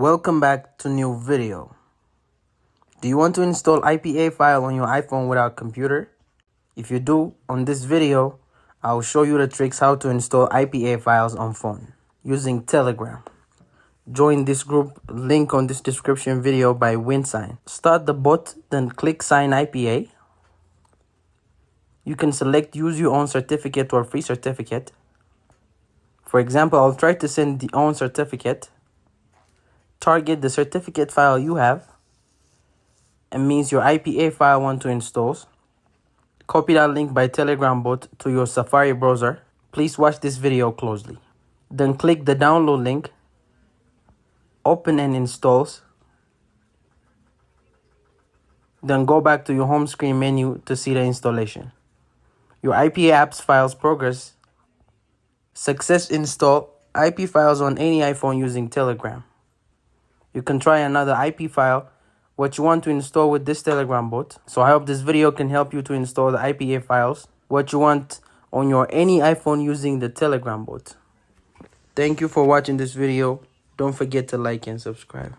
Welcome back to new video. Do you want to install IPA file on your iPhone without computer? If you do, on this video, I'll show you the tricks how to install IPA files on phone using Telegram. Join this group, link on this description video by WinSign. Start the bot, then click Sign IPA. You can select use your own certificate or free certificate. For example, I'll try to send the own certificate. Target the certificate file you have and means your IPA file want to install. Copy that link by Telegram bot to your Safari browser. Please watch this video closely. Then click the download link. Open and installs. Then go back to your home screen menu to see the installation. Your IPA apps files progress. Success install IP files on any iPhone using Telegram. You can try another IP file, what you want to install with this Telegram bot. So I hope this video can help you to install the IPA files, what you want on your any iPhone using the Telegram bot. Thank you for watching this video. Don't forget to like and subscribe.